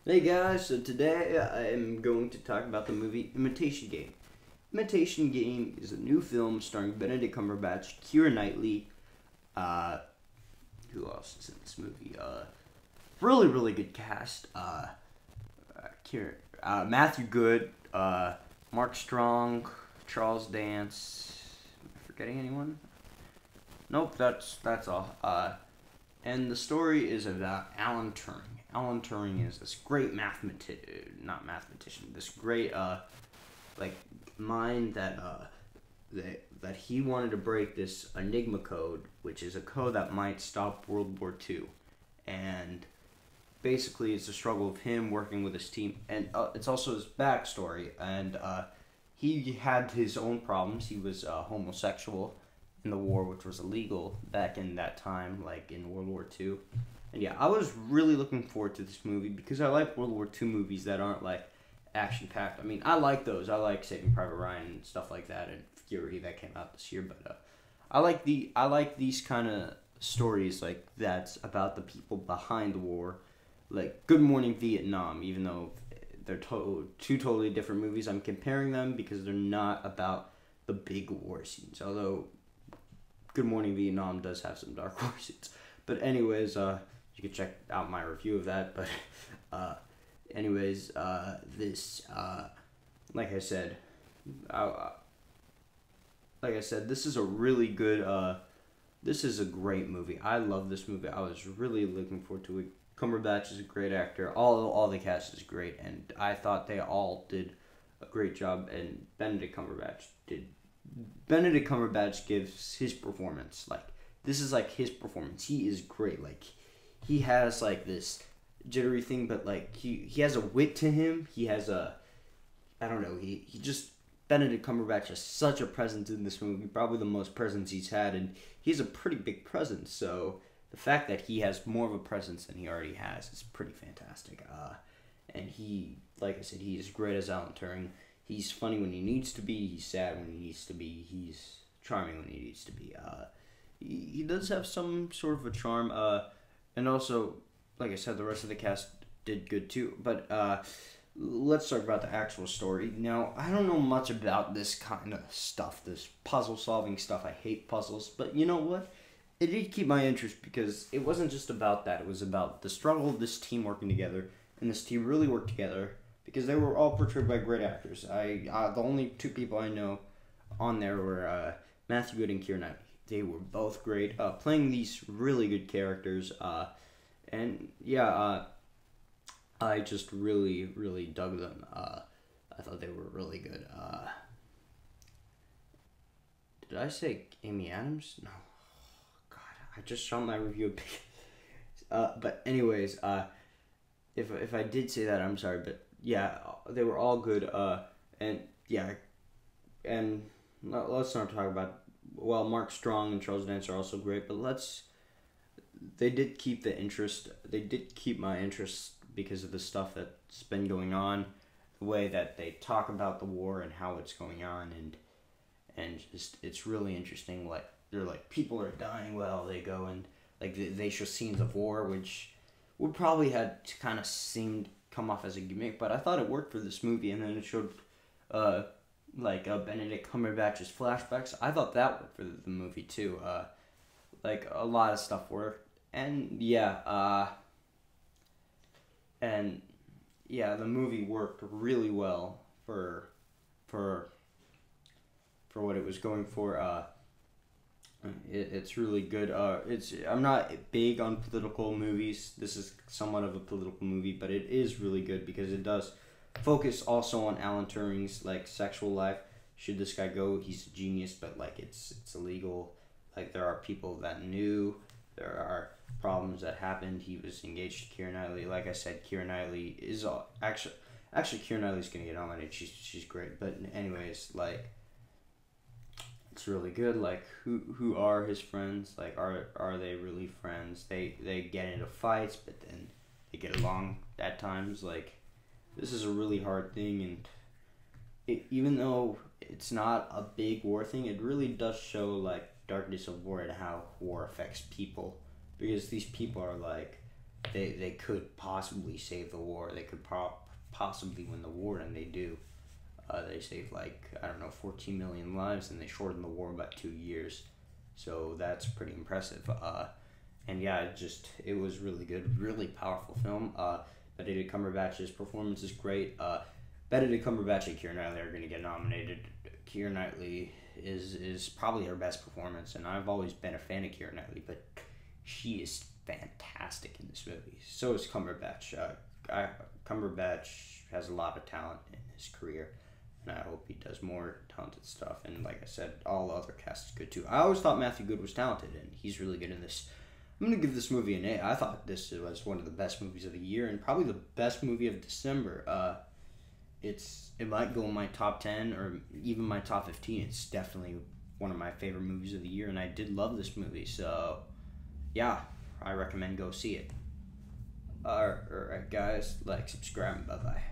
Hey guys, so today I am going to talk about the movie Imitation Game. Imitation Game is a new film starring Benedict Cumberbatch, Keira Knightley, uh, who else is in this movie? Really good cast. Matthew Good, Mark Strong, Charles Dance. Am I forgetting anyone? Nope, that's all. And the story is about Alan Turing. Alan Turing is this great this great mind that he wanted to break this Enigma code, which is a code that might stop World War II, and basically it's a struggle of him working with his team, and it's also his backstory, and he had his own problems. He was homosexual in the war, which was illegal back in that time, like in World War II. And yeah, I was really looking forward to this movie because I like World War II movies that aren't like action packed. I mean, I like those. I like Saving Private Ryan and stuff like that, and Fury that came out this year. But I like these kind of stories like that's about the people behind the war, like Good Morning Vietnam. Even though they're two totally different movies, I'm comparing them because they're not about the big war scenes. Although Good Morning Vietnam does have some dark war scenes. But anyways, you can check out my review of that. But like I said, this is a really good. This is a great movie. I love this movie. I was really looking forward to it. Cumberbatch is a great actor. All the cast is great, and I thought they all did a great job. And Benedict Cumberbatch gives his performance. Like, this is like his performance. He is great. Like, he has like this jittery thing, but like he has a wit to him. He has a, I don't know. He just Benedict Cumberbatch has such a presence in this movie. Probably the most presence he's had, and he's a pretty big presence. So the fact that he has more of a presence than he already has is pretty fantastic. And he, like I said, he is great as Alan Turing. He's funny when he needs to be. He's sad when he needs to be. He's charming when he needs to be. He does have some sort of a charm. And also, like I said, the rest of the cast did good too. But let's talk about the actual story. Now, I don't know much about this kind of stuff, this puzzle-solving stuff. I hate puzzles. But you know what? It did keep my interest because it wasn't just about that. It was about the struggle of this team working together. And this team really worked together because they were all portrayed by great actors. The only two people I know on there were Matthew Good and Keira Knightley. They were both great, playing these really good characters, and yeah, I just really dug them. I thought they were really good. Did I say Amy Adams? No. God, I just shot my review. But anyways, if I did say that, I'm sorry. But yeah, they were all good. And yeah, and let's not talk about. Well, Mark Strong and Charles Dance are also great, but they did keep the interest. They did keep my interest because of the stuff that's been going on, the way that they talk about the war and how it's going on, and just it's really interesting. Like, they're like, people are dying while they go, and like they show scenes of war, which would probably had to kind of come off as a gimmick, but I thought it worked for this movie, and then it showed Benedict Cumberbatch's flashbacks. I thought that worked for the movie too. Like, a lot of stuff worked, and yeah, the movie worked really well for what it was going for. It's really good. I'm not big on political movies. This is somewhat of a political movie, but it is really good because it does focus also on Alan Turing's like sexual life. Should this guy go? He's a genius, but like it's illegal. Like, there are people that knew. There are problems that happened. He was engaged to Keira Knightley. Like I said, Keira Knightley is actually Keira Knightley's gonna get nominated. She's great. But anyways, like, it's really good. Like, who are his friends? Like, are they really friends? They get into fights, but then they get along at times. Like, this is a really hard thing, and even though it's not a big war thing, it really does show like darkness of war and how war affects people, because these people are like they could possibly save the war. They could possibly win the war, and they do. They saved, like, I don't know, 14 million lives, and they shortened the war about 2 years. So that's pretty impressive. And yeah, it was really good, really powerful film. Benedict Cumberbatch's performance is great. Benedict Cumberbatch and Keira Knightley are going to get nominated. Keira Knightley is probably her best performance, and I've always been a fan of Keira Knightley, but she is fantastic in this movie. So is Cumberbatch. Cumberbatch has a lot of talent in his career, and I hope he does more talented stuff. And like I said, all the other cast is good too. I always thought Matthew Good was talented, and he's really good in this. I'm going to give this movie an A. I thought this was one of the best movies of the year, and probably the best movie of December. It might go in my top 10 or even my top 15. It's definitely one of my favorite movies of the year, and I did love this movie. So, yeah, I recommend go see it. Alright, guys, like, subscribe, bye-bye.